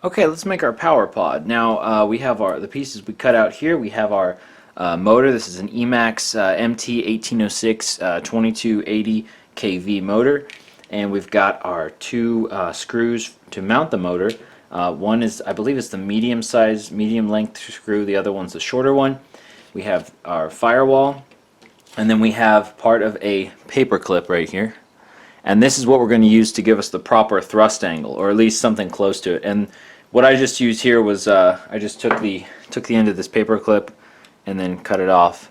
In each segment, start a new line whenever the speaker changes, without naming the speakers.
Okay, let's make our power pod. Now we have the pieces we cut out here. We have our motor. This is an Emax MT1806 2280 kV motor, and we've got our two screws to mount the motor. One is, I believe, it's the medium length screw. The other one's the shorter one. We have our firewall, and then we have part of a paper clip right here. And this is what we're going to use to give us the proper thrust angle, or at least something close to it. And what I just used here was I just took the end of this paper clip and then cut it off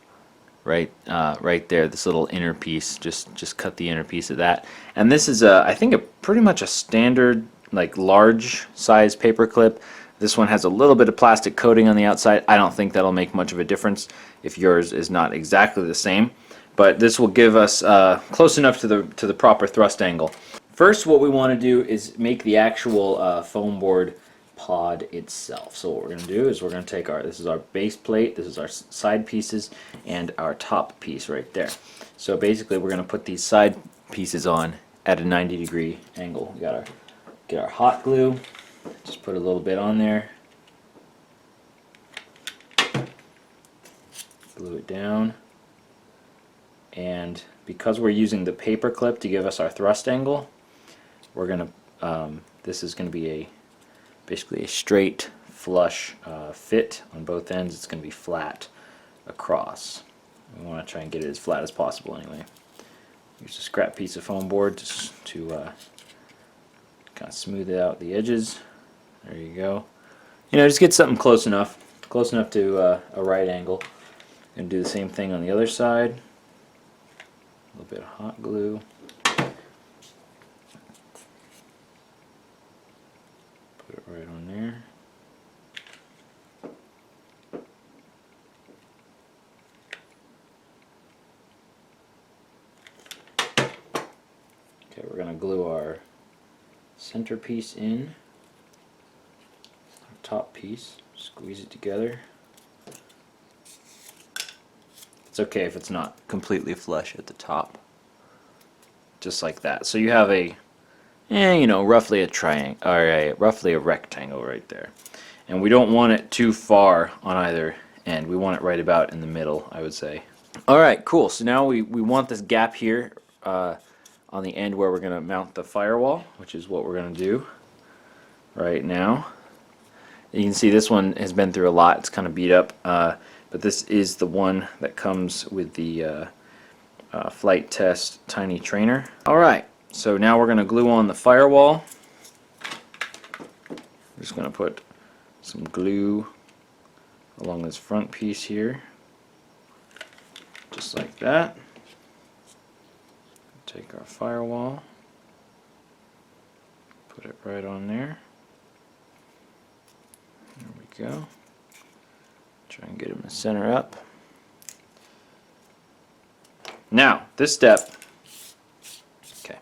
right there. This little inner piece, just cut the inner piece of that. And this is I think pretty much a standard, like, large size paper clip. This one has a little bit of plastic coating on the outside. I don't think that'll make much of a difference if yours is not exactly the same. But this will give us close enough to the proper thrust angle. First, what we want to do is make the actual foam board pod itself. So what we're going to do is we're going to take this is our base plate, this is our side pieces, and our top piece right there. So basically we're going to put these side pieces on at a 90-degree angle. We got get our hot glue, just put a little bit on there, glue it down. And because we're using the paper clip to give us our thrust angle, we're gonna this is gonna be basically a straight flush fit on both ends. It's gonna be flat across. We want to try and get it as flat as possible anyway. Use a scrap piece of foam board just to kind of smooth it out the edges. There you go. You know, just get something close enough to a right angle. And do the same thing on the other side. A little bit of hot glue. Put it right on there. Okay, we're going to glue our centerpiece in. Our top piece. Squeeze it together. It's okay if it's not completely flush at the top. Just like that. So you have roughly a triangle, or roughly a rectangle right there. And we don't want it too far on either end. We want it right about in the middle, I would say. Alright, cool. So now we want this gap here on the end where we're going to mount the firewall, which is what we're going to do right now. You can see this one has been through a lot. It's kind of beat up. But this is the one that comes with the flight test tiny trainer. Alright, so now we're going to glue on the firewall. We're just going to put some glue along this front piece here, just like that. Take our firewall, put it right on there. There we go. Try and get him to center up. Now, this step, okay.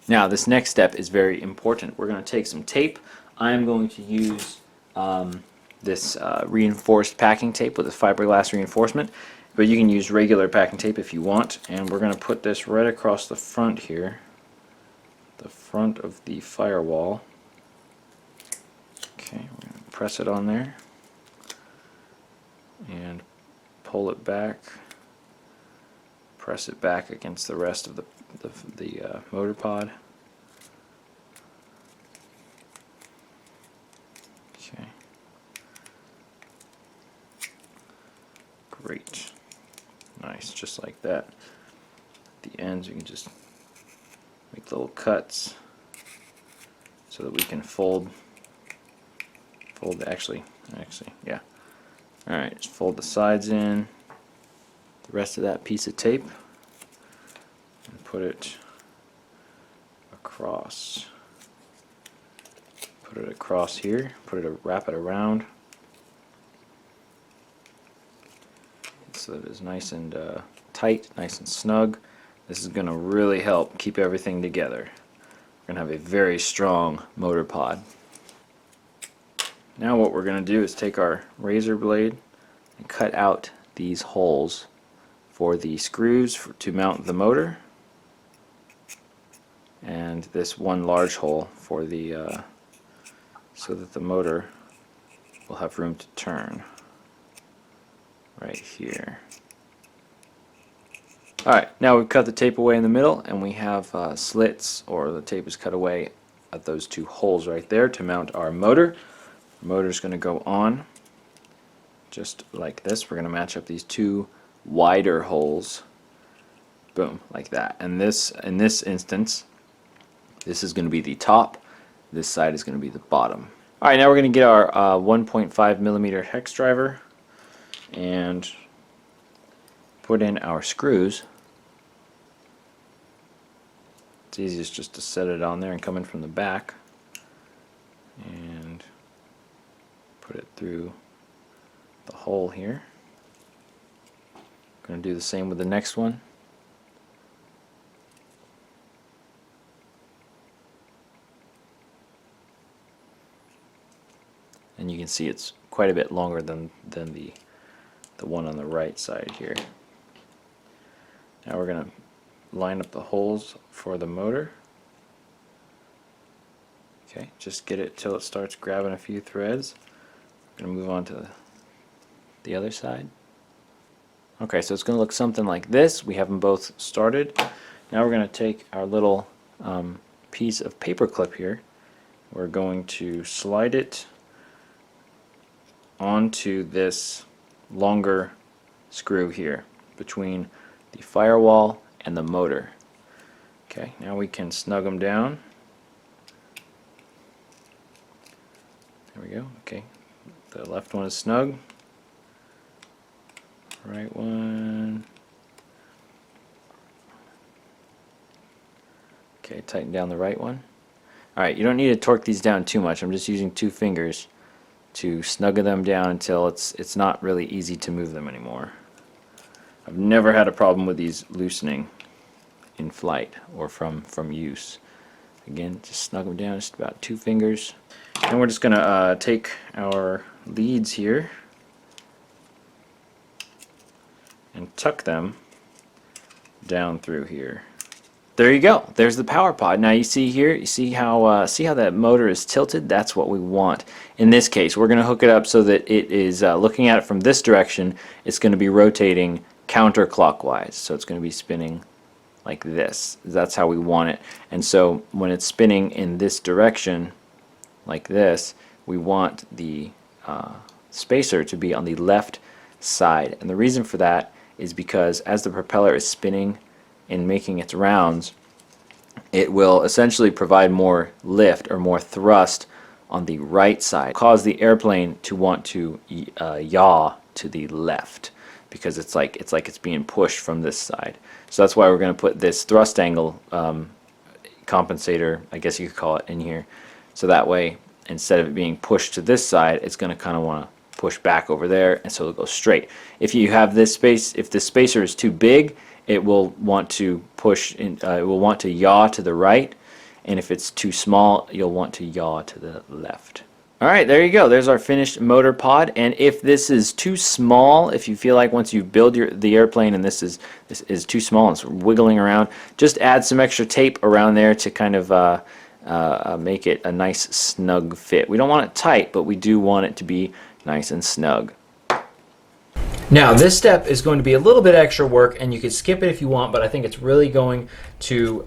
Now, this next step is very important. We're going to take some tape. I'm going to use this reinforced packing tape with a fiberglass reinforcement, but you can use regular packing tape if you want. And we're going to put this right across the front here, the front of the firewall. Okay, we're going to press it on there and pull it back, press it back against the rest of the motor pod. Okay, great, nice, just like that. At the ends, you can just make little cuts so that we can fold. Actually, yeah. Alright, just fold the sides in, the rest of that piece of tape, and put it across. Put it across here, wrap it around, so that it's nice and tight, nice and snug. This is going to really help keep everything together. We're going to have a very strong motor pod. Now what we're going to do is take our razor blade and cut out these holes for the screws to mount the motor, and this one large hole for the so that the motor will have room to turn right here. Alright, now we've cut the tape away in the middle, and we have slits, or the tape is cut away at those two holes right there to mount our motor. The motor is going to go on just like this. We're going to match up these two wider holes, boom, like that. And this, in this instance, this is going to be the top, this side is going to be the bottom. Alright, now we're going to get our 1.5 millimeter hex driver and put in our screws. It's easiest just to set it on there and come in from the back and put it through the hole here. Going to do the same with the next one. And you can see it's quite a bit longer than the one on the right side here. Now we're going to line up the holes for the motor. Okay, just get it till it starts grabbing a few threads. We're going to move on to the other side. Okay, so it's going to look something like this. We have them both started. Now we're going to take our little piece of paper clip here. We're going to slide it onto this longer screw here between the firewall and the motor. Okay, now we can snug them down. There we go. Okay, the left one is snug. Right one. Okay, tighten down the right one. Alright, you don't need to torque these down too much. I'm just using 2 fingers to snug them down until it's not really easy to move them anymore. I've never had a problem with these loosening in flight or from use. Again, just snug them down, just about 2 fingers. And we're just going to take our leads here and tuck them down through here. There you go. There's the power pod. Now you see here, you see how that motor is tilted? That's what we want. In this case, we're going to hook it up so that it is looking at it from this direction. It's going to be rotating counterclockwise, so it's going to be spinning like this. That's how we want it. And so when it's spinning in this direction like this, we want the spacer to be on the left side. And the reason for that is because as the propeller is spinning and making its rounds, it will essentially provide more lift or more thrust on the right side, cause the airplane to want to yaw to the left, because it's like it's being pushed from this side. So that's why we're going to put this thrust angle compensator, I guess you could call it, in here. So that way, instead of it being pushed to this side, it's going to kind of want to push back over there, and so it'll go straight. If you have this space, if the spacer is too big, it will want to push in, it will want to yaw to the right, and if it's too small, you'll want to yaw to the left. Alright, there you go. There's our finished motor pod. And if this is too small, if you feel like once you build the airplane and this is too small and it's wiggling around, just add some extra tape around there to kind of make it a nice snug fit. We don't want it tight, but we do want it to be nice and snug. Now this step is going to be a little bit extra work, and you could skip it if you want, but I think it's really going to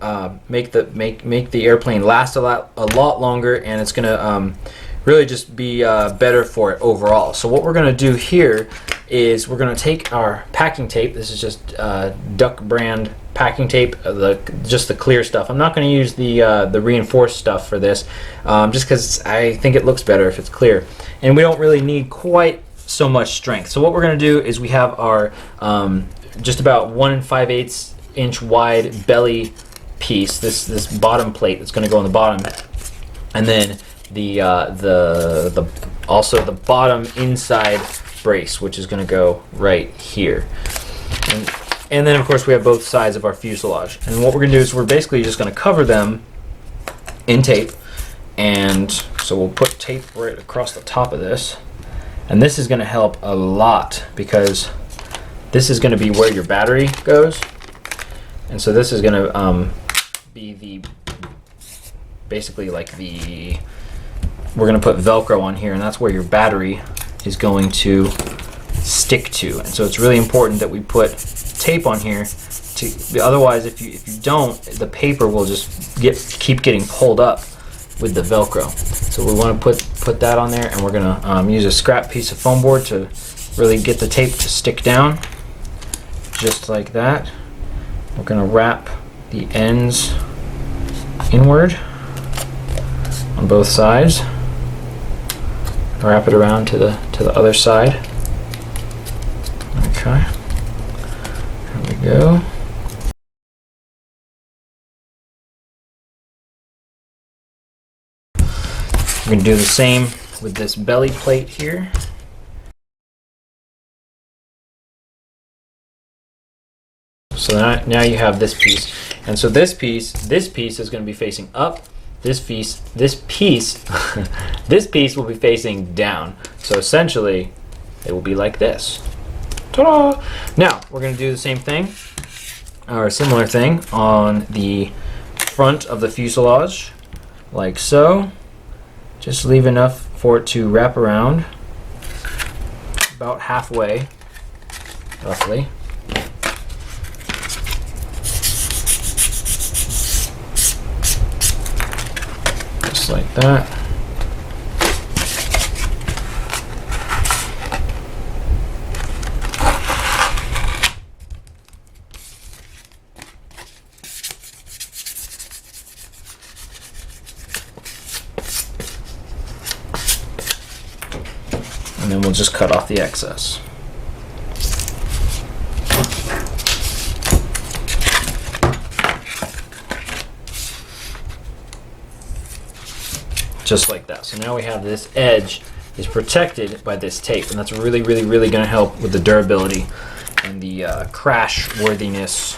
make the airplane last a lot longer, and it's going to really just be better for it overall. So what we're going to do here is we're going to take our packing tape. This is just Duck brand packing tape, just the clear stuff. I'm not going to use the reinforced stuff for this, just because I think it looks better if it's clear, and we don't really need quite so much strength. So what we're going to do is we have our just about 1 5/8 inch wide belly piece, this bottom plate that's going to go on the bottom, and then also the bottom inside brace, which is going to go right here, and then of course we have both sides of our fuselage. And what we're going to do is we're basically just going to cover them in tape, and so we'll put tape right across the top of this. And this is going to help a lot, because this is going to be where your battery goes, and so this is going to be basically like the we're going to put Velcro on here, and that's where your battery is going to stick to. And so it's really important that we put tape on here. Otherwise, if you don't, the paper will just keep getting pulled up with the Velcro. So we want to put that on there, and we're going to use a scrap piece of foam board to really get the tape to stick down, just like that. We're going to wrap the ends inward on both sides. Wrap it around to the other side. Okay. There we go. We're going to do the same with this belly plate here. So now you have this piece, and so this piece is going to be facing up. This piece will be facing down. So essentially, it will be like this. Ta-da! Now we're going to do the same thing, or a similar thing, on the front of the fuselage, like so. Just leave enough for it to wrap around, about halfway, roughly. Just like that. And then we'll just cut off the excess. Just like that. So now we have this edge is protected by this tape, and that's really going to help with the durability and the crash worthiness.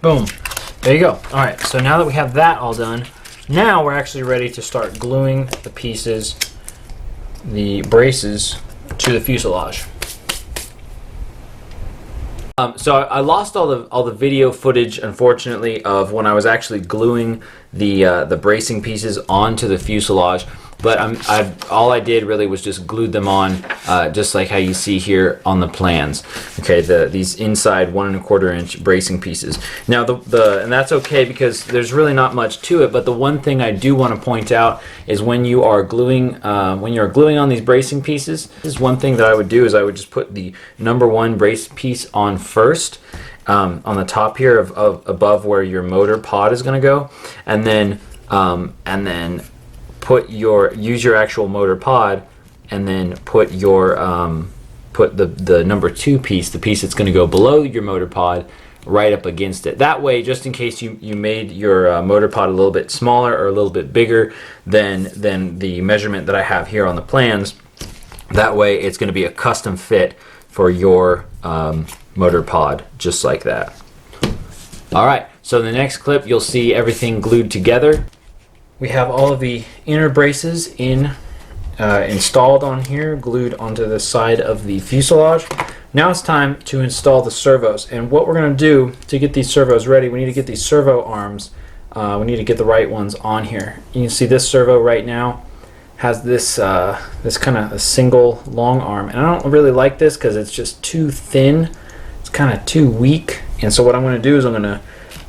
Boom. There you go. All right, so now that we have that all done, now we're actually ready to start gluing the pieces, the braces, to the fuselage. So I lost all the video footage, unfortunately, of when I was actually gluing the bracing pieces onto the fuselage. But all I did really was just glued them on, just like how you see here on the plans. Okay, these inside 1 1/4 inch bracing pieces. Now and that's okay because there's really not much to it. But the one thing I do want to point out is when you are gluing, on these bracing pieces, this is one thing that I would do is I would just put the #1 brace piece on first. On the top here above where your motor pod is going to go, and then use your actual motor pod, and then put the #2 piece, the piece that's going to go below your motor pod, right up against it. That way, just in case you made your motor pod a little bit smaller or a little bit bigger than the measurement that I have here on the plans, that way it's going to be a custom fit for your motor pod, just like that. All right, so in the next clip you'll see everything glued together. We have all of the inner braces installed on here, glued onto the side of the fuselage. Now it's time to install the servos, and what we're going to do to get these servos ready, we need to get these servo arms, we need to get the right ones on here. You can see this servo right now has this kind of a single long arm, and I don't really like this because it's just too thin, it's kind of too weak. And so what I'm going to do is I'm going to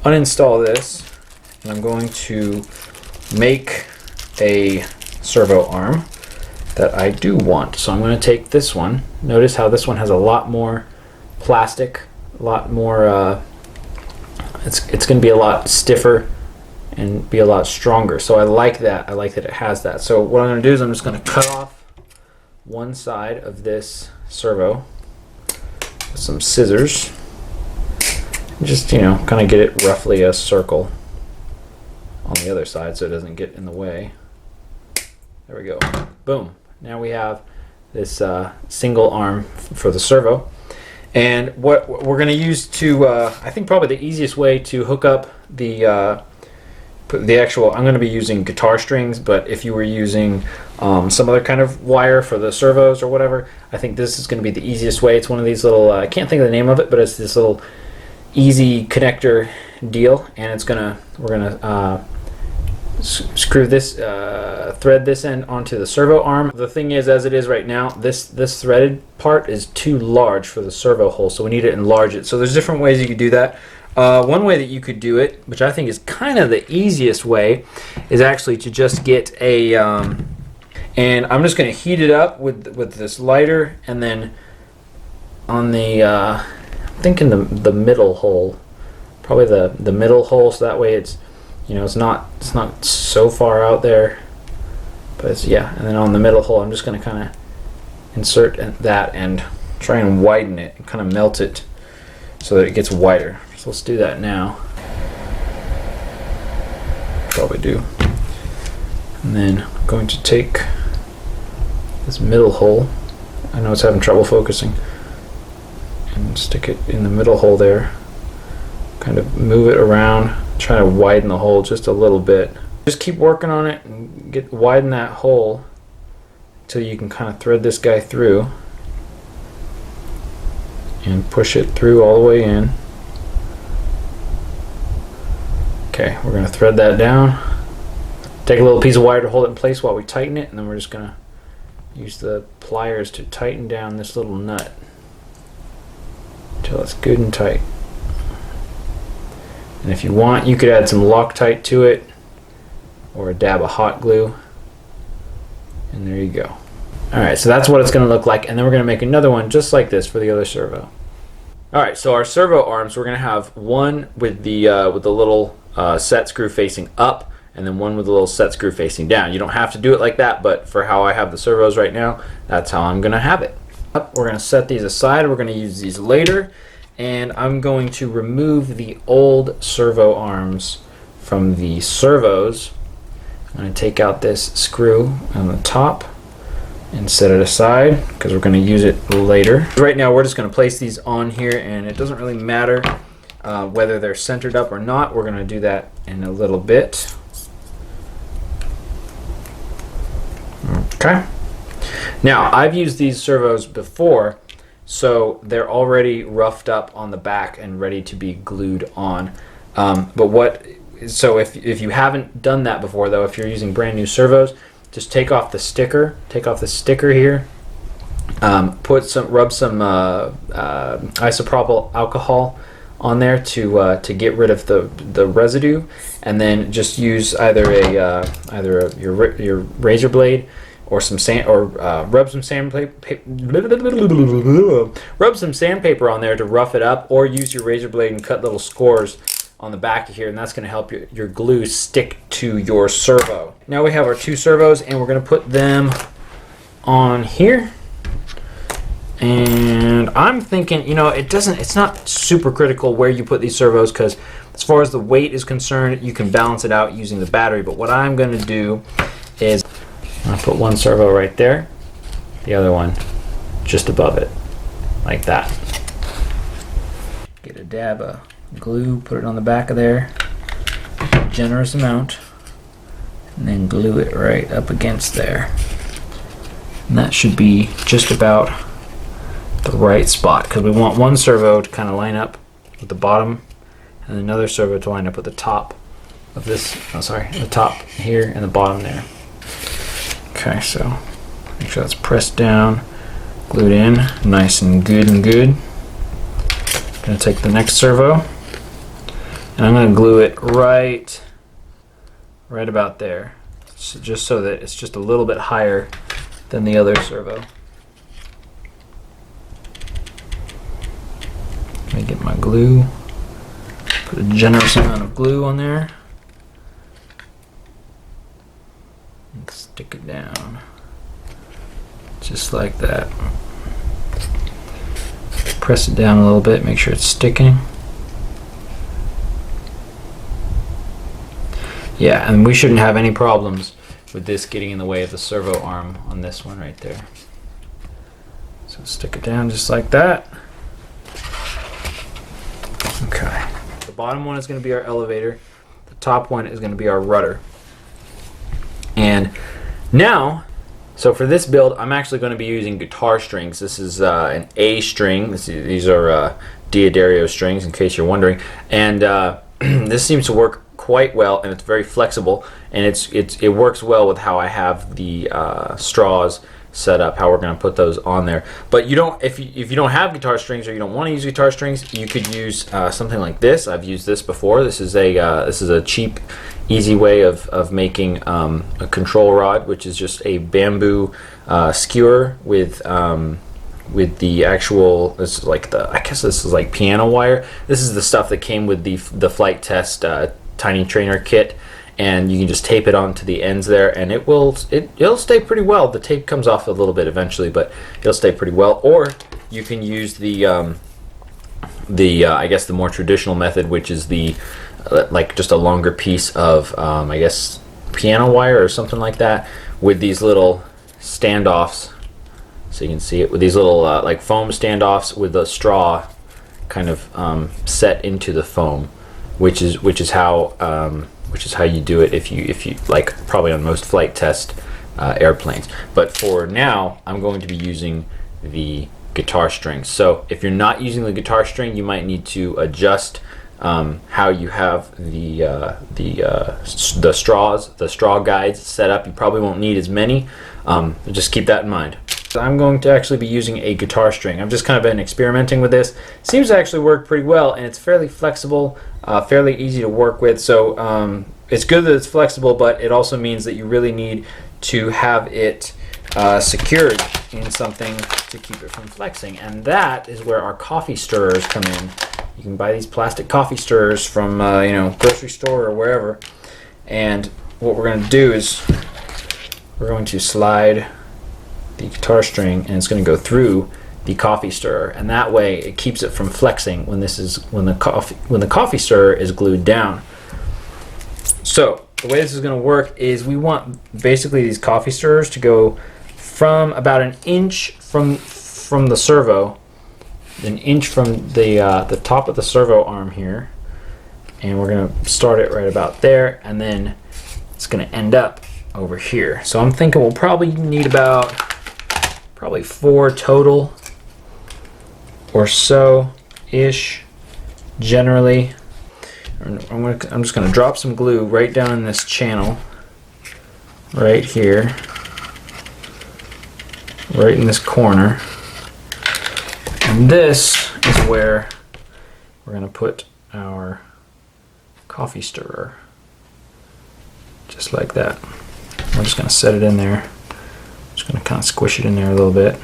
uninstall this, and I'm going to make a servo arm that I do want. So I'm going to take this one. Notice how this one has a lot more plastic, a lot more, it's going to be a lot stiffer and be a lot stronger. So I like that. I like that it has that. So what I'm going to do is I'm just going to cut off one side of this servo with some scissors. Just, kind of get it roughly a circle on the other side so it doesn't get in the way. There we go. Boom. Now we have this single arm for the servo. And what we're going to use to, I think probably the easiest way to hook up the the actual, I'm going to be using guitar strings, but if you were using some other kind of wire for the servos or whatever, I think this is going to be the easiest way. It's one of these little, I can't think of the name of it, but it's this little easy connector deal, and it's gonna, we're gonna screw this, thread this end onto the servo arm. The thing is, as it is right now, this threaded part is too large for the servo hole, so we need to enlarge it. So there's different ways you could do that. One way that you could do it, which I think is kind of the easiest way, is actually to just get a, and I'm just going to heat it up with this lighter, and then on the, I'm thinking the middle hole, probably the middle hole, so that way it's, you know, it's not so far out there, but it's, yeah. And then on the middle hole, I'm just going to kind of insert that and try and widen it and kind of melt it so that it gets wider. So let's do that now. Probably do. And then I'm going to take this middle hole. I know it's having trouble focusing. And stick it in the middle hole there. Kind of move it around. Try to widen the hole just a little bit. Just keep working on it and widen that hole until you can kind of thread this guy through and push it through all the way in. Okay, we're going to thread that down. Take a little piece of wire to hold it in place while we tighten it, and then we're just going to use the pliers to tighten down this little nut until it's good and tight. And if you want, you could add some Loctite to it or a dab of hot glue, and there you go. Alright, so that's what it's going to look like, and then we're going to make another one just like this for the other servo. Alright, so our servo arms, we're going to have one with the little set screw facing up, and then one with a little set screw facing down. You don't have to do it like that, but for how I have the servos right now, that's how I'm going to have it. We're going to set these aside. We're going to use these later, and I'm going to remove the old servo arms from the servos. I'm going to take out this screw on the top and set it aside because we're going to use it later. Right now we're just going to place these on here, and it doesn't really matter whether they're centered up or not. We're going to do that in a little bit. Okay. Now, I've used these servos before, so they're already roughed up on the back and ready to be glued on. So if you haven't done that before, though, if you're using brand new servos, just take off the sticker. Take off the sticker here. Rub some isopropyl alcohol on there to get rid of the residue, and then just use either your razor blade or some sand, or rub some sandpaper on there to rough it up, or use your razor blade and cut little scores on the back of here, and that's going to help your glue stick to your servo. Now we have our two servos, and we're going to put them on here. And I'm thinking, you know, it's not super critical where you put these servos, because as far as the weight is concerned, you can balance it out using the battery. But what I'm going to do is I'll put one servo right there, the other one just above it, like that. Get a dab of glue, put it on the back of there, a generous amount, and then glue it right up against there. And that should be just about the right spot, because we want one servo to kind of line up with the bottom and another servo to line up with the top of this, the top here and the bottom there. Okay, so make sure that's pressed down, glued in, nice and good and good. I'm going to take the next servo, and I'm going to glue it right about there, so just so that it's just a little bit higher than the other servo. Let me get my glue, put a generous amount of glue on there, and stick it down, just like that. Press it down a little bit, make sure it's sticking. Yeah, and we shouldn't have any problems with this getting in the way of the servo arm on this one right there. So stick it down just like that. Okay. The bottom one is going to be our elevator. The top one is going to be our rudder. And now, so for this build, I'm actually going to be using guitar strings. This is an A string. These are D'Addario strings, in case you're wondering. And this seems to work quite well, and it's very flexible, and it works well with how I have the straws set up, how we're going to put those on there. But you don't, if you don't have guitar strings, or you don't want to use guitar strings, you could use something like this. I've used this before. This is a cheap, easy way of making a control rod, which is just a bamboo skewer with the actual, this is like I guess this is like piano wire. This is the stuff that came with the flight test tiny trainer kit, and you can just tape it onto the ends there, and it'll stay pretty well. The tape comes off a little bit eventually, but it'll stay pretty well. Or you can use the I guess the more traditional method, which is the like just a longer piece of I guess piano wire or something like that, with these little standoffs. So you can see it with these little like foam standoffs with the straw kind of set into the foam, which is how you do it if you like, probably on most flight test airplanes. But for now, I'm going to be using the guitar strings. So if you're not using the guitar string, you might need to adjust how you have the straw guides set up. You probably won't need as many. Just keep that in mind. I'm going to actually be using a guitar string. I've just kind of been experimenting with this. Seems to actually work pretty well, and it's fairly flexible, fairly easy to work with. So it's good that it's flexible, but it also means that you really need to have it secured in something to keep it from flexing, and that is where our coffee stirrers come in. You can buy these plastic coffee stirrers from grocery store or wherever, and what we're going to do is we're going to slide the guitar string, and it's going to go through the coffee stirrer, and that way it keeps it from flexing when the coffee stirrer is glued down. So the way this is going to work is we want basically these coffee stirrers to go from about an inch from the servo, an inch from the top of the servo arm here, and we're going to start it right about there, and then it's going to end up over here. So I'm thinking we'll probably need about probably 4 total or so ish generally. I'm just going to drop some glue right down in this channel right here, right in this corner, and this is where we're going to put our coffee stirrer, just like that. I'm just going to set it in there. Just going to kind of squish it in there a little bit,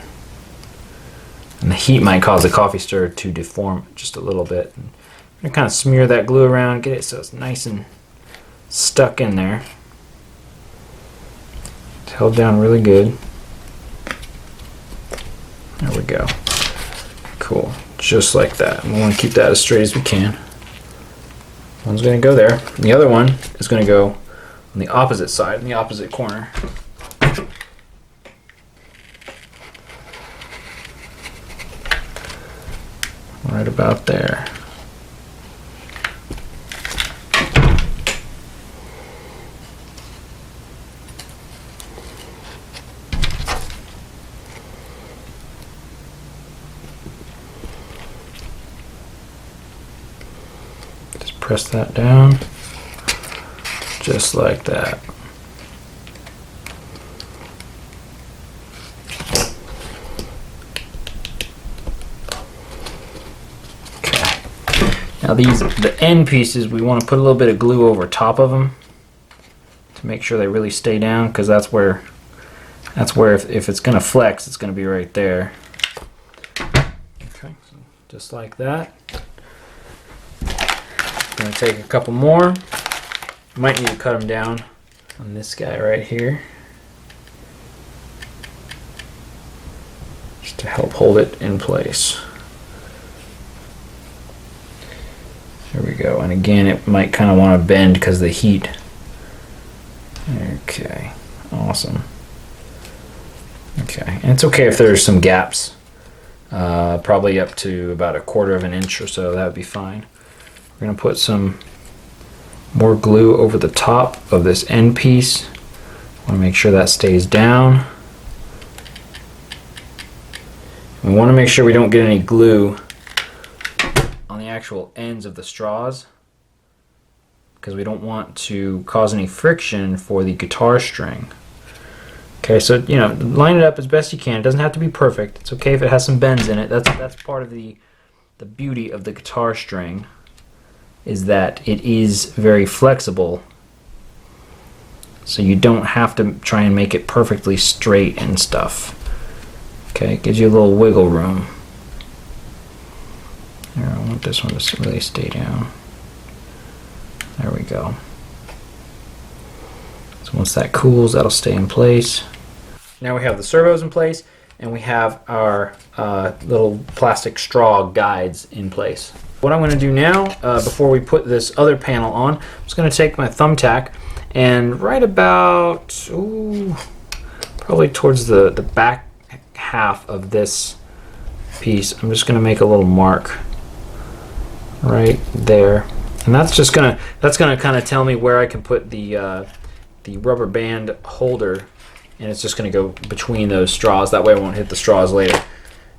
and the heat might cause the coffee stirrer to deform just a little bit. I'm going to kind of smear that glue around, get it so it's nice and stuck in there. It's held down really good. There we go. Cool. Just like that. We want to keep that as straight as we can. One's going to go there. And the other one is going to go on the opposite side, in the opposite corner. Right about there. Just press that down, just like that. Now the end pieces, we want to put a little bit of glue over top of them to make sure they really stay down, because that's where if it's going to flex, it's going to be right there. Okay, so just like that. I'm going to take a couple more. Might need to cut them down on this guy right here, just to help hold it in place. There we go. And again, it might kind of want to bend because of the heat. Okay, awesome. Okay, and it's okay if there's some gaps, probably up to about 1/4 of an inch or so. That would be fine. We're going to put some more glue over the top of this end piece. Want to make sure that stays down. We want to make sure we don't get any glue on the actual ends of the straws, because we don't want to cause any friction for the guitar string. Okay, so you know, line it up as best you can. It doesn't have to be perfect. It's okay if it has some bends in it. That's part of the beauty of the guitar string, is that it is very flexible. So you don't have to try and make it perfectly straight and stuff. Okay, it gives you a little wiggle room. Here, I want this one to really stay down. There we go. So once that cools, that'll stay in place. Now we have the servos in place, and we have our little plastic straw guides in place. What I'm going to do now, before we put this other panel on, I'm just going to take my thumbtack and right about, probably towards the back half of this piece, I'm just going to make a little mark right there, and that's going to kind of tell me where I can put the rubber band holder, and it's just going to go between those straws. That way I won't hit the straws later.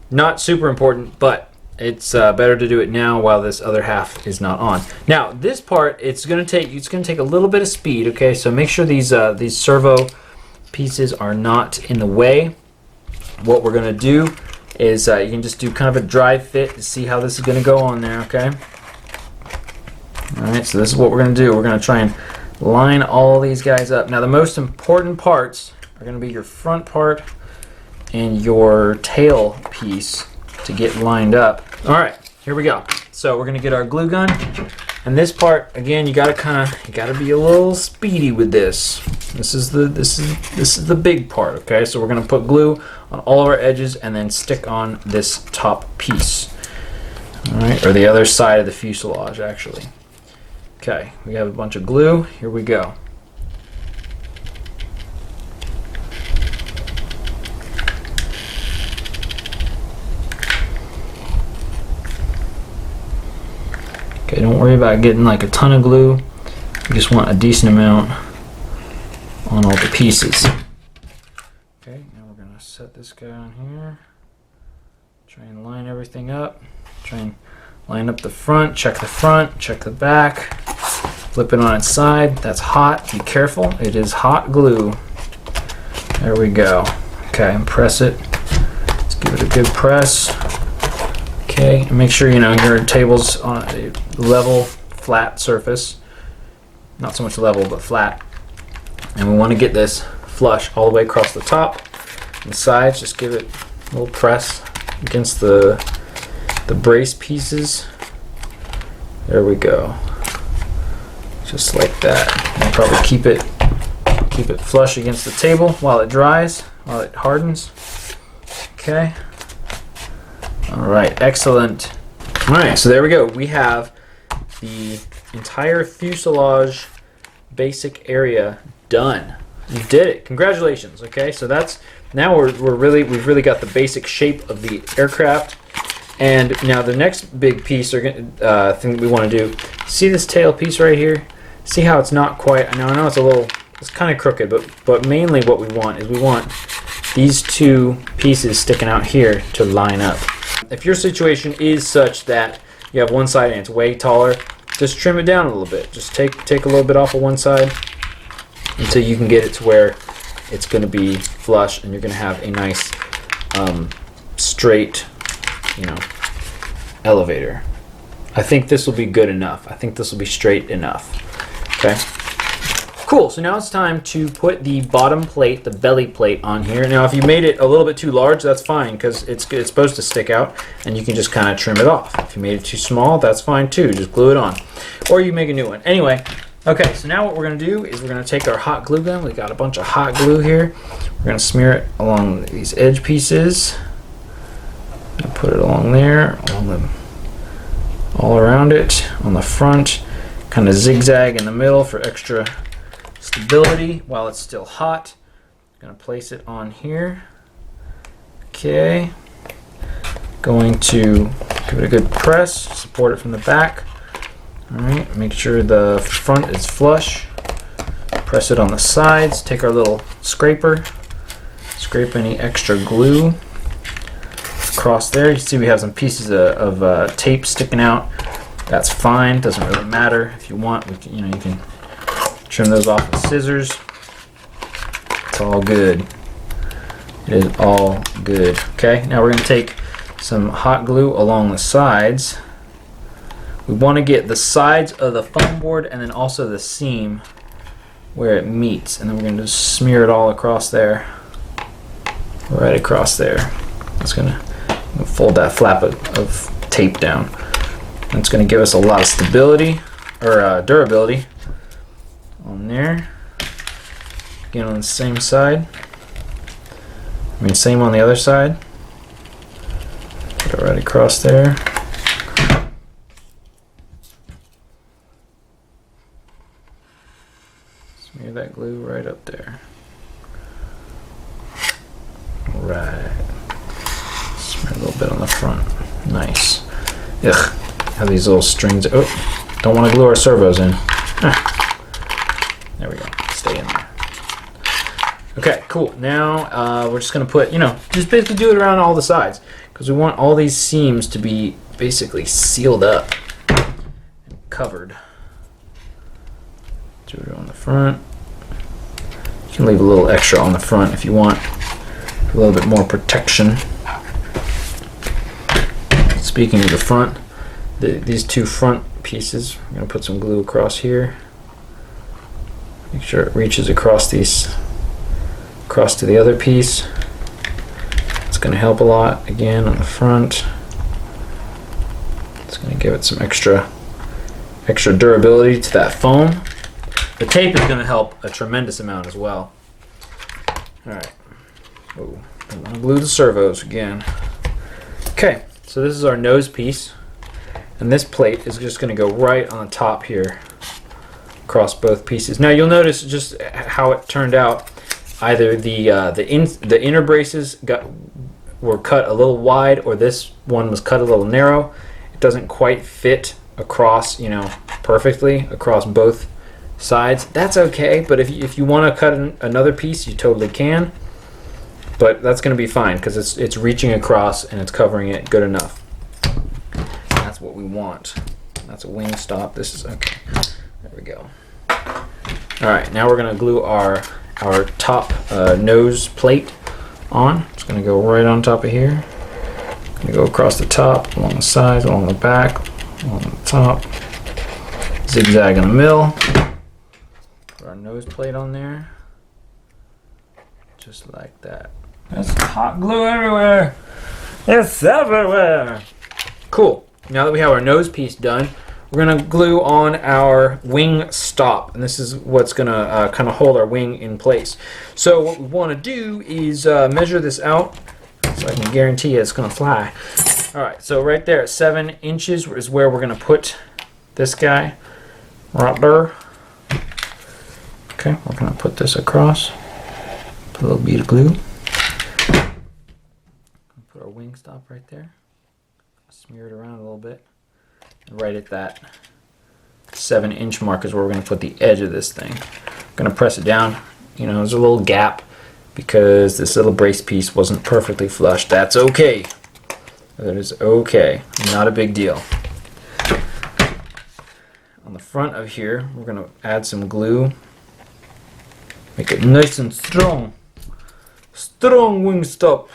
Not super important, but it's better to do it now while this other half is not on. Now this part, it's going to take a little bit of speed. Okay, so make sure these servo pieces are not in the way. What we're going to do is you can just do kind of a dry fit to see how this is going to go on there. Okay. All right, so this is what we're going to do. We're going to try and line all these guys up. Now the most important parts are going to be your front part and your tail piece to get lined up. All right, here we go. So we're going to get our glue gun, and this part again, you got to be a little speedy with this. This is the big part. Okay, so we're going to put glue on all of our edges and then stick on this top piece. All right, or the other side of the fuselage actually. Okay, we have a bunch of glue. Here we go. Okay, don't worry about getting like a ton of glue. You just want a decent amount on all the pieces. Okay, now we're gonna set this guy on here. Try and line everything up. Try and line up the front, check the back. Flip it on its side. That's hot. Be careful. It is hot glue. There we go. Okay, and press it. Let's give it a good press. Okay, and make sure you know your table's on a level, flat surface. Not so much level, but flat. And we want to get this flush all the way across the top and the sides. Just give it a little press against the brace pieces. There we go. Just like that. And probably keep it flush against the table while it dries, while it hardens. Okay. All right, excellent. All right, so there we go. We have the entire fuselage basic area done. You did it. Congratulations. Okay, so that's now we've really got the basic shape of the aircraft. And now the next big piece thing that we want to do. See this tail piece right here? See how it's not quite. Now I know it's kind of crooked, but mainly what we want is we want these two pieces sticking out here to line up. If your situation is such that you have one side and it's way taller, just trim it down a little bit. Just take a little bit off of one side until you can get it to where it's going to be flush and you're going to have a nice straight, elevator. I think this will be good enough. I think this will be straight enough. Okay. Cool, so now it's time to put the bottom plate, the belly plate, on here. Now if you made it a little bit too large, that's fine, because it's supposed to stick out, and you can just kind of trim it off. If you made it too small, that's fine too, just glue it on. Or you make a new one. Anyway, okay, so now what we're going to do is we're going to take our hot glue gun. We got a bunch of hot glue here. We're going to smear it along these edge pieces. And put it along there, all around it, on the front, kind of zigzag in the middle for extra stability while it's still hot. I'm going to place it on here. Okay. Going to give it a good press, support it from the back. Alright, make sure the front is flush. Press it on the sides. Take our little scraper. Scrape any extra glue across there. You see we have some pieces of tape sticking out. That's fine. Doesn't really matter. If you want, you can trim those off with scissors. It's all good. It is all good. Okay, now we're going to take some hot glue along the sides. We want to get the sides of the foam board and then also the seam where it meets, and then we're going to just smear it all across there, right across there. It's going to fold that flap of tape down. And it's going to give us a lot of stability, or durability on there. Again, on the same side. I mean, same on the other side. Put it right across there. Smear that glue right up there. Right. Smear a little bit on the front. Nice. Ugh. Have these little strings. Oh, don't want to glue our servos in. There we go. Stay in there. Okay, cool. Now we're just going to put, just basically do it around all the sides, because we want all these seams to be basically sealed up and covered. Do it on the front. You can leave a little extra on the front if you want a little bit more protection. Speaking of the front, these two front pieces, I'm going to put some glue across here. Make sure it reaches across to the other piece. It's going to help a lot again on the front. It's going to give it some extra durability to that foam. The tape is going to help a tremendous amount as well. Alright. Oh, I want to glue the servos again. Okay, so this is our nose piece. And this plate is just going to go right on the top here across both pieces. Now you'll notice just how it turned out. Either the inner braces were cut a little wide, or this one was cut a little narrow. It doesn't quite fit across, perfectly across both sides. That's okay, but if you want to cut another piece, you totally can. But that's going to be fine because it's reaching across and it's covering it good enough. That's what we want. That's a wing stop. This is okay. There we go. All right, now we're going to glue our top nose plate on. It's going to go right on top of here. Going to go across the top, along the sides, along the back, along the top. Zigzag in the middle. Put our nose plate on there. Just like that. There's hot glue everywhere. It's everywhere. Cool. Now that we have our nose piece done, we're going to glue on our wing stop, and this is what's going to kind of hold our wing in place. So what we want to do is measure this out so I can guarantee it's going to fly. Alright, so right there at 7 inches is where we're going to put this guy. Rudder. Okay, we're going to put this across. Put a little bead of glue. Put our wing stop right there. Smear it around a little bit. And right at that 7-inch mark is where we're going to put the edge of this thing. I'm going to press it down. There's a little gap because this little brace piece wasn't perfectly flush. That's okay. That is okay. Not a big deal. On the front of here, we're going to add some glue. Make it nice and strong. Strong wing stop.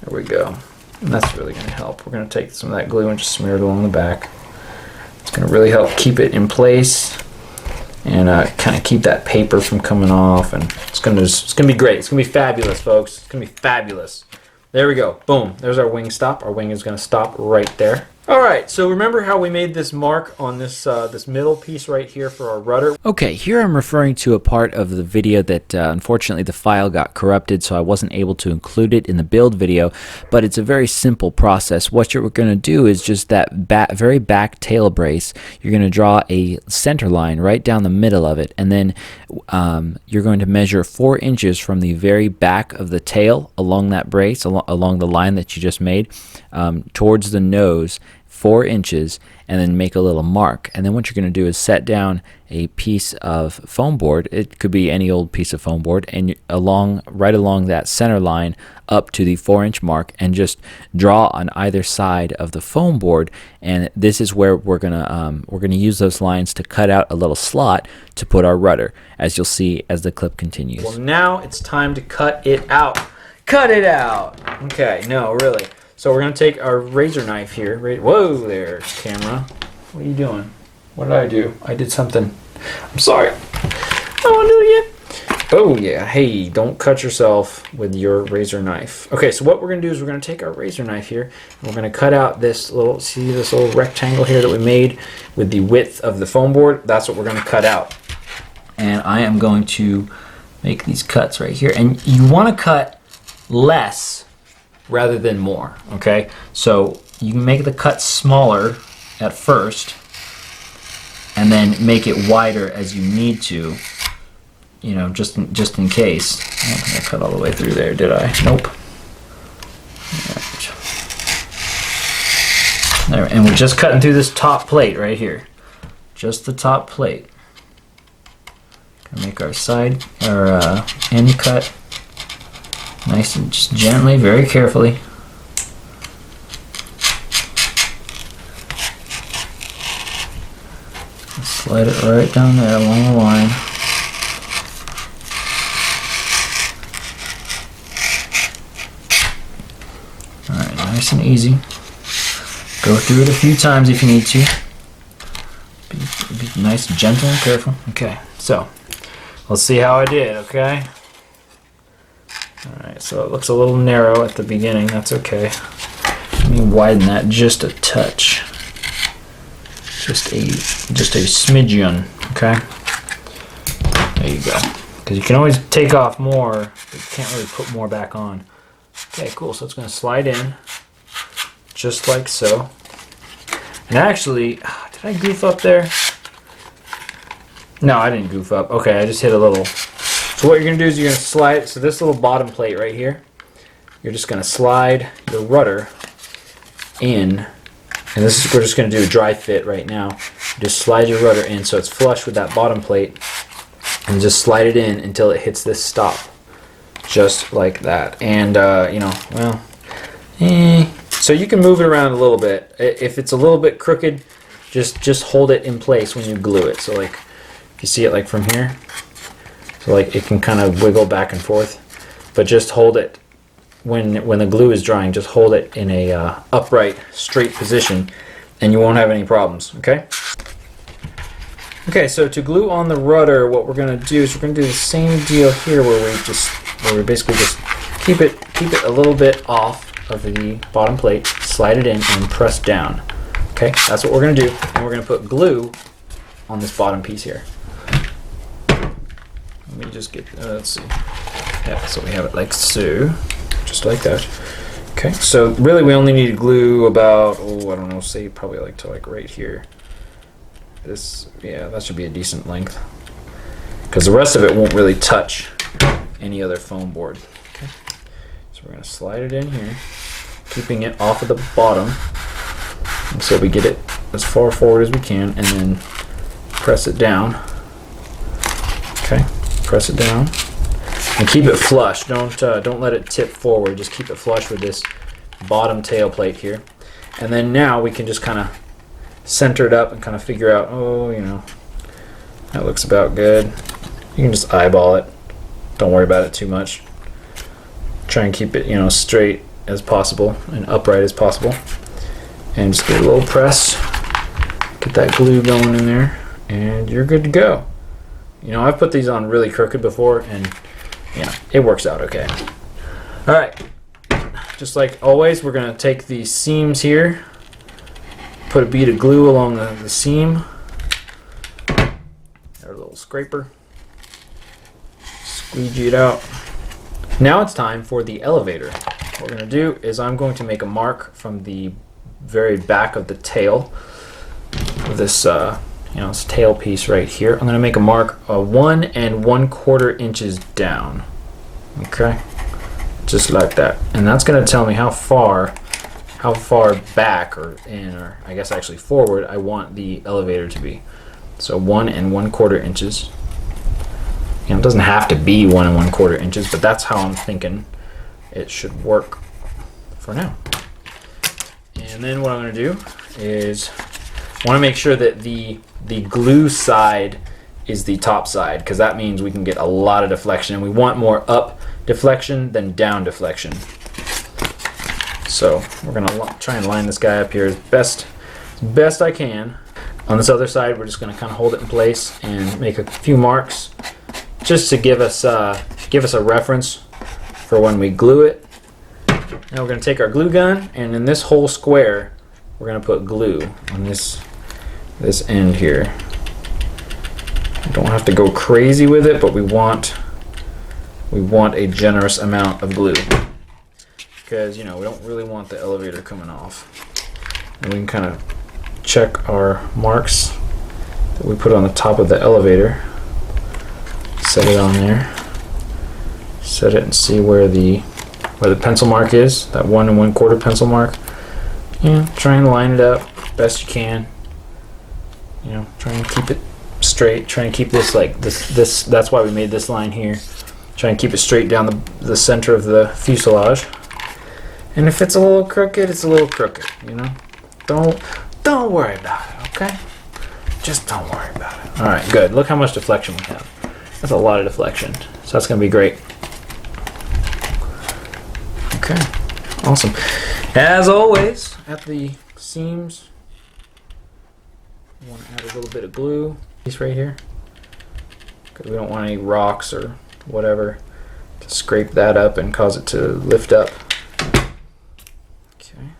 There we go. And that's really going to help. We're going to take some of that glue and just smear it along the back. It's going to really help keep it in place and kind of keep that paper from coming off. And it's going to be great. It's going to be fabulous, folks. It's going to be fabulous. There we go. Boom. There's our wing stop. Our wing is going to stop right there. Alright, so remember how we made this mark on this this middle piece right here for our rudder? Okay, here I'm referring to a part of the video that unfortunately the file got corrupted, so I wasn't able to include it in the build video, but it's a very simple process. What you're going to do is just that very back tail brace, you're going to draw a center line right down the middle of it, and then you're going to measure 4 inches from the very back of the tail along that brace, along the line that you just made, towards the nose, 4 inches and then make a little mark. And then what you're going to do is set down a piece of foam board. It could be any old piece of foam board, and right along that center line up to the 4-inch mark, and just draw on either side of the foam board. And this is where we're gonna use those lines to cut out a little slot to put our rudder, as you'll see as the clip continues. Well, now it's time to cut it out. Cut it out. Okay, no, really. So we're going to take our razor knife here. Whoa there, camera. What are you doing? What did I do? I did something. I'm sorry. I don't want to do it again. Oh, yeah. Hey, don't cut yourself with your razor knife. Okay, so what we're going to do is we're going to take our razor knife here, and we're going to cut out this little, see this little rectangle here that we made with the width of the foam board? That's what we're going to cut out. And I am going to make these cuts right here. And you want to cut less rather than more, okay? So you can make the cut smaller at first and then make it wider as you need to, you know, just in case. I don't think I cut all the way through there, did I? Nope. There, and we're just cutting through this top plate right here. Just the top plate. Gonna make our side, our end cut nice and just gently, very carefully. Slide it right down there along the line. Alright, nice and easy. Go through it a few times if you need to. Be nice, gentle, and careful. Okay, so let's see how I did, okay? Alright, so it looks a little narrow at the beginning. That's okay. Let me widen that just a touch. Just a smidgen, okay? There you go. Because you can always take off more, but you can't really put more back on. Okay, cool. So it's going to slide in just like so. And actually, did I goof up there? No, I didn't goof up. Okay, I just hit a little. So what you're going to do is you're going to slide, so this little bottom plate right here, you're just going to slide your rudder in, and this is, we're just going to do a dry fit right now. Just slide your rudder in so it's flush with that bottom plate, and just slide it in until it hits this stop, just like that. And you know, well, so you can move it around a little bit. If it's a little bit crooked, just hold it in place when you glue it. So like, if you see it like from here, so like it can kind of wiggle back and forth, but just hold it when the glue is drying. Just hold it in a upright, straight position, and you won't have any problems. Okay. Okay. So to glue on the rudder, what we're going to do is we're going to do the same deal here, where we basically just keep it a little bit off of the bottom plate, slide it in, and press down. Okay. That's what we're going to do, and we're going to put glue on this bottom piece here. Let me just get, let's see. Yeah, so we have it like so, just like that. Okay, so really we only need to glue about, I don't know, say probably like to like right here. This, yeah, that should be a decent length, because the rest of it won't really touch any other foam board. Okay, so we're going to slide it in here, keeping it off of the bottom, and so we get it as far forward as we can, and then press it down. Okay. Press it down and keep it flush. Don't let it tip forward. Just keep it flush with this bottom tail plate here. And then now we can just kind of center it up and kind of figure out, you know, that looks about good. You can just eyeball it. Don't worry about it too much. Try and keep it, you know, straight as possible and upright as possible. And just get a little press. Get that glue going in there, and you're good to go. You know, I've put these on really crooked before, and you know, it works out okay. Alright, just like always, we're going to take these seams here, put a bead of glue along the seam, our little scraper, squeegee it out. Now it's time for the elevator. What we're going to do is I'm going to make a mark from the very back of the tail of this you know, this tail piece right here. I'm going to make a mark 1 1/4 inches down. Okay, just like that. And that's going to tell me how how far back or I guess actually forward I want the elevator to be. So 1 1/4 inches. You know, it doesn't have to be 1 1/4 inches, but that's how I'm thinking it should work for now. And then what I'm going to do is want to make sure that the glue side is the top side, because that means we can get a lot of deflection, and we want more up deflection than down deflection. So we're going to try and line this guy up here as best I can. On this other side, we're just going to kind of hold it in place and make a few marks just to give us a reference for when we glue it. Now we're going to take our glue gun, and in this whole square we're going to put glue on this end here. You don't have to go crazy with it, but we want a generous amount of glue, because you know we don't really want the elevator coming off. And we can kind of check our marks that we put on the top of the elevator. Set it on there. Set it and see where the pencil mark is. That 1 1/4 pencil mark. Yeah, try and line it up best you can. You know, try and keep it straight. Try and keep this like this. That's why we made this line here. Try and keep it straight down the center of the fuselage. And if it's a little crooked, it's a little crooked. You know, don't worry about it. Okay, just don't worry about it. All right, good. Look how much deflection we have. That's a lot of deflection. So that's going to be great. Okay, awesome. As always, at the seams, we want to add a little bit of glue. Piece right here, because we don't want any rocks or whatever to scrape that up and cause it to lift up. Okay.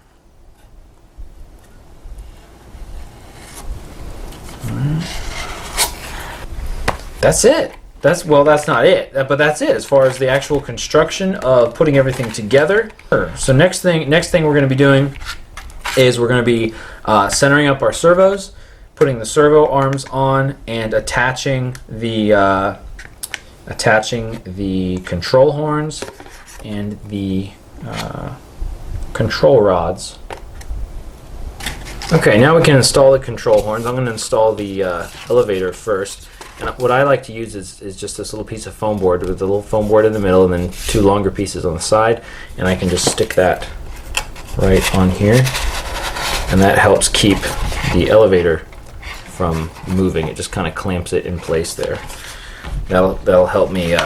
All right. That's it. That's not it, but that's it as far as the actual construction of putting everything together. So next thing we're going to be doing is we're going to be centering up our servos, putting the servo arms on, and attaching the control horns and the control rods. Okay, now we can install the control horns. I'm going to install the elevator first. And what I like to use is just this little piece of foam board with a little foam board in the middle and then 2 longer pieces on the side, and I can just stick that right on here, and that helps keep the elevator from moving. It just kind of clamps it in place there. That'll help me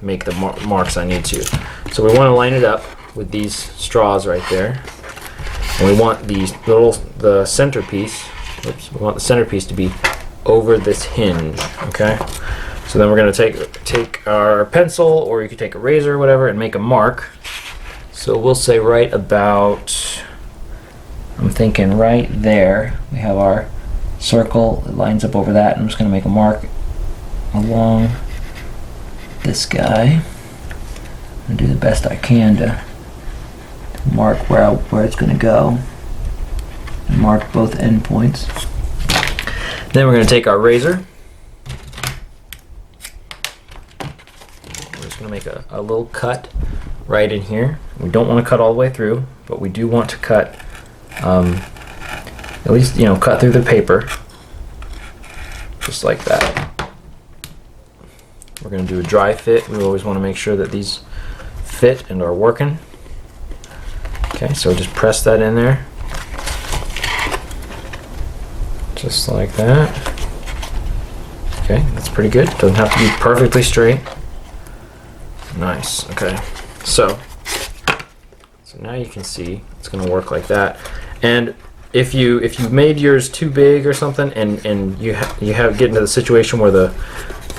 make the marks I need to. So we want to line it up with these straws right there, and we want the centerpiece. Oops, we want the centerpiece to be over this hinge. Okay, so then we're going to take our pencil, or you could take a razor or whatever, and make a mark. So we'll say right about, I'm thinking right there we have our circle. It lines up over that, and I'm just going to make a mark along this guy and do the best I can to mark where it's going to go, and mark both endpoints. Then we're going to take our razor. We're just going to make a little cut right in here. We don't want to cut all the way through, but we do want to cut, at least, cut through the paper, just like that. We're going to do a dry fit. We always want to make sure that these fit and are working. Okay, so just press that in there. Just like that. Okay, that's pretty good. Doesn't have to be perfectly straight. Nice. Okay, so now you can see it's going to work like that. And if you made yours too big or something, and you get into the situation where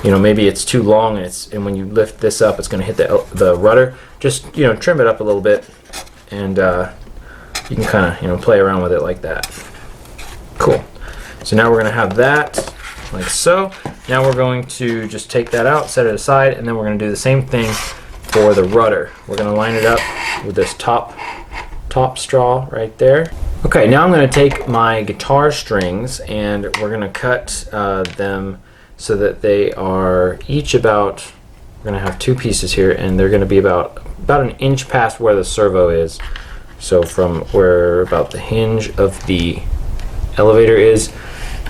maybe it's too long, and when you lift this up, it's going to hit the rudder. Just trim it up a little bit, and you can kind of play around with it like that. Cool. So now we're going to have that like so. Now we're going to just take that out, set it aside, and then we're going to do the same thing for the rudder. We're going to line it up with this top straw right there. Okay, now I'm going to take my guitar strings, and we're going to cut them so that they are each about, we're going to have 2 pieces here, and they're going to be about an inch past where the servo is. So from where about the hinge of the elevator is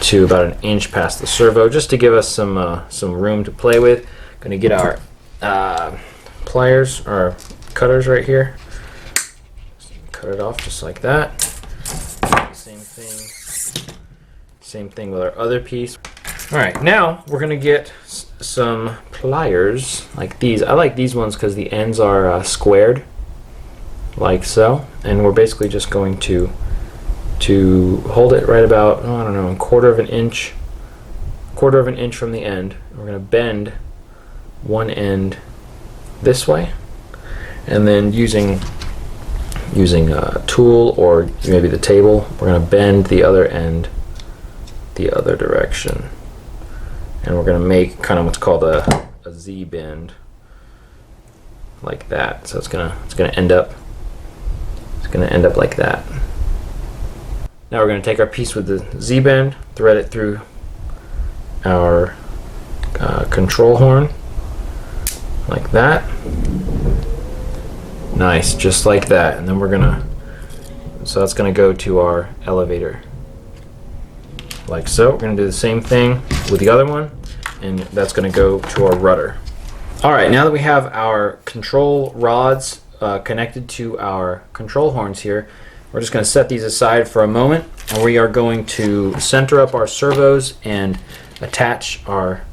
to about an inch past the servo, just to give us some room to play with. Going to get our pliers, our cutters right here. Cut it off just like that. Same thing with our other piece. All right, now we're going to get some pliers like these. I like these ones because the ends are squared, like so. And we're basically just going to hold it right about, I don't know, a quarter of an inch from the end. We're going to bend one end this way, and then using a tool or maybe the table, we're going to bend the other end the other direction, and we're going to make kind of what's called a Z bend, like that. So it's going to end up like that. Now we're going to take our piece with the Z bend, thread it through our control horn, like that. Nice, just like that. And then so that's going to go to our elevator, like so. We're going to do the same thing with the other one, and that's going to go to our rudder. All right, now that we have our control rods connected to our control horns here, we're just going to set these aside for a moment, and we are going to center up our servos and attach our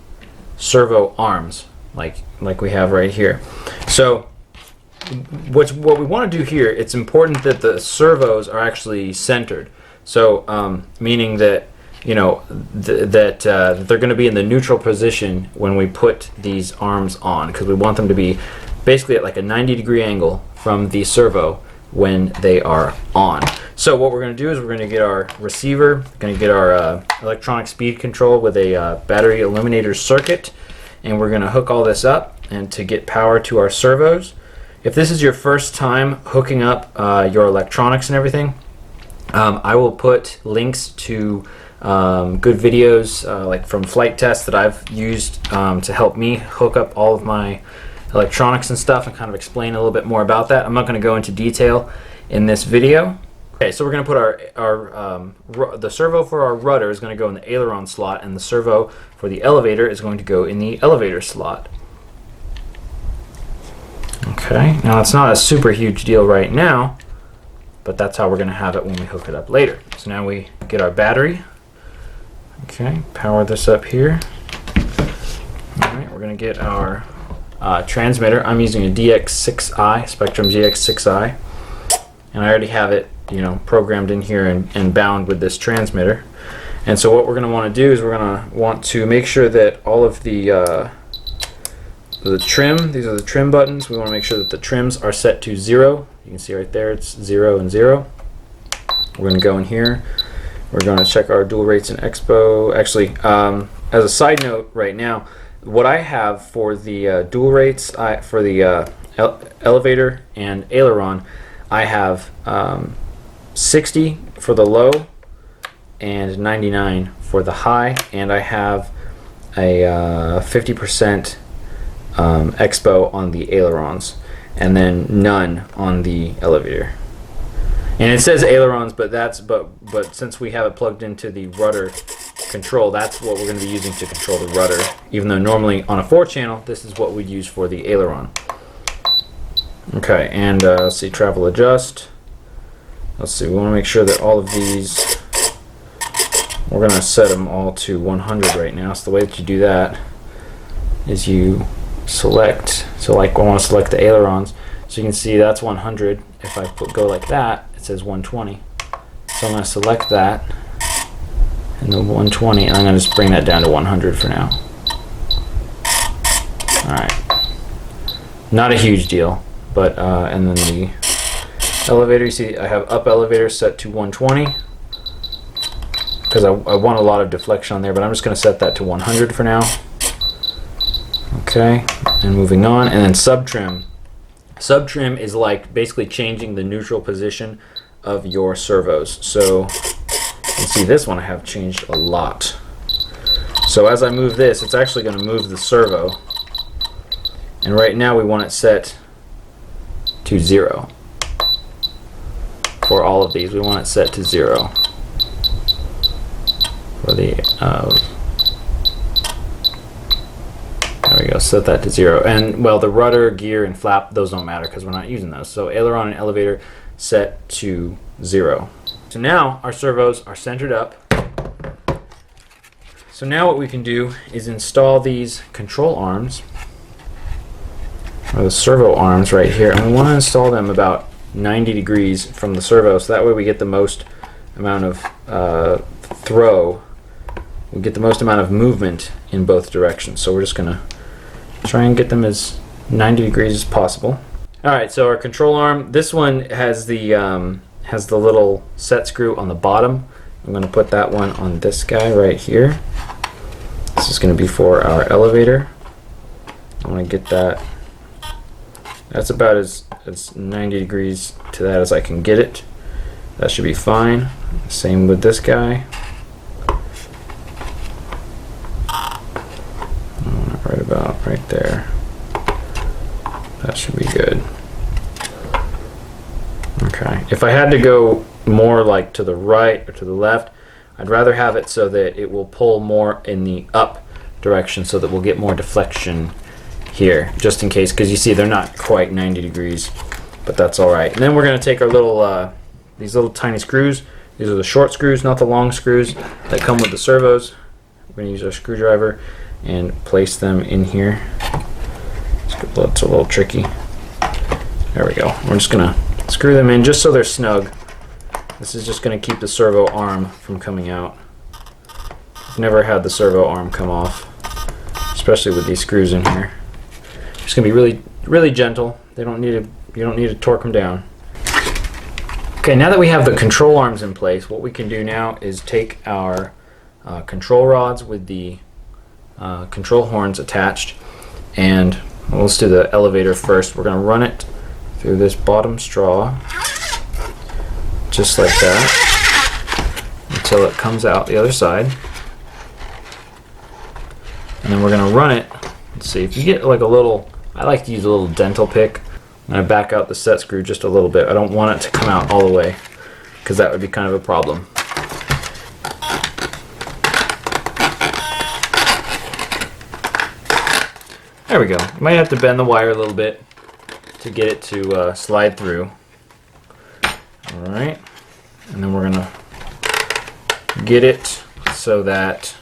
servo arms like we have right here. So what we want to do here, it's important that the servos are actually centered. So meaning that, you know, that they're going to be in the neutral position when we put these arms on, because we want them to be basically at like a 90-degree angle from the servo when they are on. So what we're going to do is we're going to get our receiver, going to get our electronic speed control with a battery illuminator circuit, and we're going to hook all this up and to get power to our servos. If this is your first time hooking up your electronics and everything, I will put links to good videos like from flight tests that I've used to help me hook up all of my electronics and stuff, and kind of explain a little bit more about that. I'm not going to go into detail in this video. Okay, so we're going to put the servo for our rudder is going to go in the aileron slot, and the servo for the elevator is going to go in the elevator slot. Okay, now it's not a super huge deal right now, but that's how we're going to have it when we hook it up later. So now we get our battery. Okay, power this up here. All right, we're going to get our transmitter. I'm using a DX6i, Spectrum GX6i, and I already have it, you know, programmed in here and bound with this transmitter. And so what we're going to want to do is we're going to want to make sure that all of the trim, these are the trim buttons, we want to make sure that the trims are set to 0. You can see right there it's 0 and 0. We're going to go in here, we're going to check our dual rates and expo. Actually, as a side note right now, what I have for the dual rates, for the elevator and aileron, I have 60 for the low and 99 for the high, and I have a 50% expo on the ailerons, and then none on the elevator. And it says ailerons, but since we have it plugged into the rudder control, that's what we're going to be using to control the rudder, even though normally on a 4-channel this is what we'd use for the aileron. Okay, and let's see, travel adjust. Let's see, we want to make sure that all of these, we're going to set them all to 100 right now. So the way that you do that is you select, so like I want to select the ailerons, so you can see that's 100. If I go like that, it says 120. So I'm going to select that and the 120, and I'm going to just bring that down to 100 for now. Alright, not a huge deal, but and then the elevator, you see I have up elevator set to 120 because I want a lot of deflection on there, but I'm just going to set that to 100 for now. Okay, and moving on, and then sub trim. Sub trim is like basically changing the neutral position of your servos. So you can see this one I have changed a lot. So as I move this, it's actually going to move the servo, and right now we want it set to 0. for all of these. We want it set to 0 for the there we go, set that to 0. And well, the rudder, gear, and flap, those don't matter because we're not using those. So aileron and elevator set to 0. So now our servos are centered up. So now what we can do is install these control arms, or the servo arms right here, and we want to install them about 90 degrees from the servo, so that way we get the most amount of throw, we get the most amount of movement in both directions. So we're just going to try and get them as 90 degrees as possible. Alright, so our control arm, this one has the little set screw on the bottom. I'm going to put that one on this guy right here. This is going to be for our elevator. I want to get that. That's about as 90 degrees to that as I can get it. That should be fine. Same with this guy. Right about right there. That should be good. Okay. If I had to go more like to the right or to the left, I'd rather have it so that it will pull more in the up direction so that we'll get more deflection here, just in case, because you see they're not quite 90 degrees, but that's alright. And then we're going to take our little these little tiny screws. These are the short screws, not the long screws that come with the servos. We're going to use our screwdriver and place them in here. It's a little tricky. There we go. We're just going to screw them in just so they're snug. This is just going to keep the servo arm from coming out. I've never had the servo arm come off, especially with these screws in here. It's going to be really, really gentle. You don't need to torque them down. Okay, now that we have the control arms in place, what we can do now is take our control rods with the control horns attached, and let's do the elevator first. We're going to run it through this bottom straw, just like that, until it comes out the other side. And then we're going to run it. Let's see, if you get like a little, I like to use a little dental pick. I'm going to back out the set screw just a little bit. I don't want it to come out all the way, because that would be kind of a problem. There we go. You might have to bend the wire a little bit to get it to slide through. Alright, and then we're going to get it so that,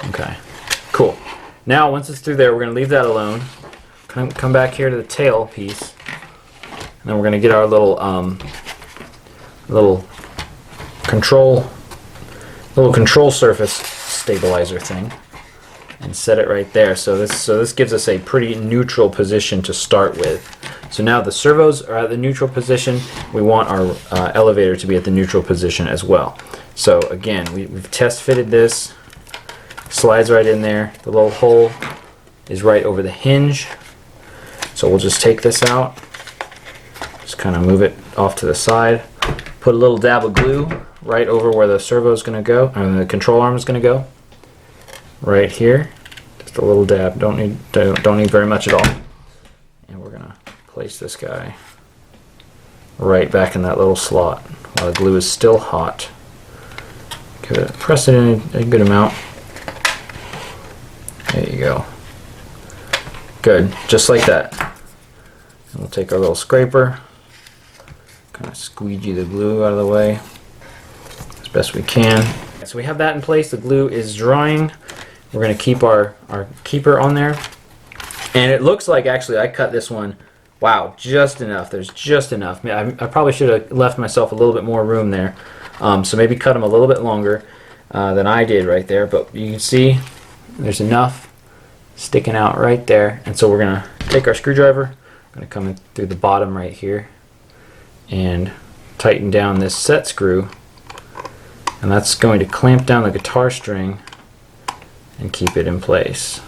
okay, cool. Now once it's through there, we're going to leave that alone. Come back here to the tail piece, and then we're going to get our little control surface stabilizer thing and set it right there. So this gives us a pretty neutral position to start with. So now the servos are at the neutral position. We want our elevator to be at the neutral position as well. So again, we've test fitted this. Slides right in there. The little hole is right over the hinge. So we'll just take this out. Just kind of move it off to the side. Put a little dab of glue right over where the servo is going to go, or the control arm is going to go. Right here. Just a little dab. Don't need very much at all. And we're going to place this guy right back in that little slot while the glue is still hot. Press it in a good amount. There you go. Good, just like that. And we'll take our little scraper, kind of squeegee the glue out of the way as best we can. So we have that in place. The glue is drying. We're going to keep our keeper on there. And it looks like, actually, I cut this one, wow, just enough. There's just enough. I probably should have left myself a little bit more room there. So maybe cut them a little bit longer than I did right there. But you can see there's enough sticking out right there. And so we're going to take our screwdriver, going to come in through the bottom right here and tighten down this set screw, and that's going to clamp down the guitar string and keep it in place.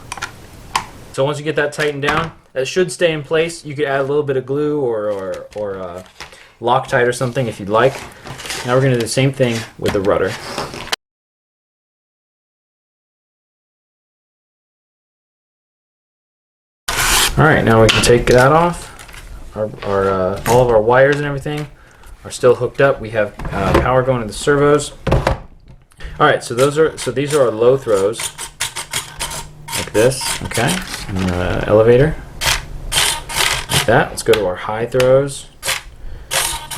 So once you get that tightened down, that should stay in place. You could add a little bit of glue or Loctite or something if you'd like. Now we're going to do the same thing with the rudder. Alright, now we can take that off. All of our wires and everything are still hooked up. We have power going to the servos. All right, so these are our low throws, like this, okay, and the elevator, like that. Let's go to our high throws.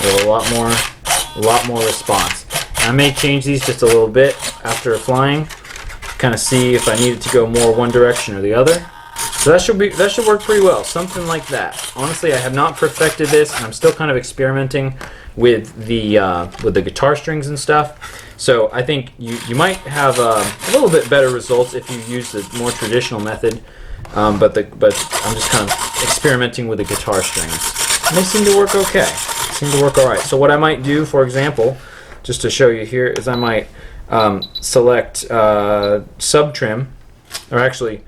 We have a lot more response. I may change these just a little bit after flying, kind of see if I need it to go more one direction or the other. So that should work pretty well, something like that. Honestly, I have not perfected this, and I'm still kind of experimenting with the guitar strings and stuff. So I think you might have a little bit better results if you use the more traditional method. But I'm just kind of experimenting with the guitar strings. And they seem to work okay. Seem to work all right. So what I might do, for example, just to show you here, is I might select sub trim, or actually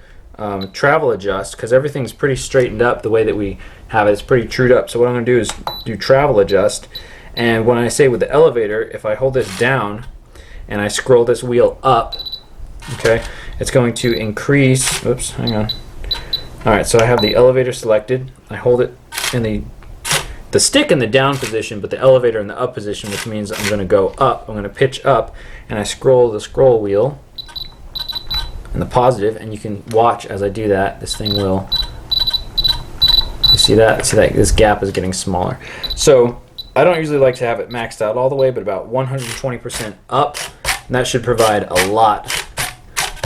travel adjust, because everything's pretty straightened up the way that we have it. It's pretty trued up. So what I'm going to do is do travel adjust, and when I say with the elevator, if I hold this down and I scroll this wheel up, okay, it's going to increase. Oops, hang on. All right, so I have the elevator selected. I hold it in the stick in the down position, but the elevator in the up position, which means I'm going to go up. I'm going to pitch up, and I scroll the scroll wheel in the positive, and you can watch as I do that. This thing will. You see that? See that? This gap is getting smaller. So I don't usually like to have it maxed out all the way, but about 120% up, and that should provide a lot.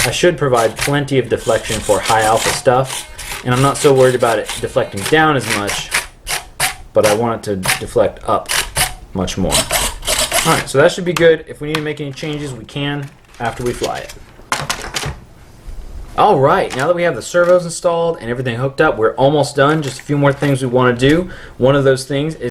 I should provide plenty of deflection for high alpha stuff, and I'm not so worried about it deflecting down as much, but I want it to deflect up much more. Alright, so that should be good. If we need to make any changes, we can after we fly it. Alright, now that we have the servos installed and everything hooked up, we're almost done. Just a few more things we want to do. One of those things is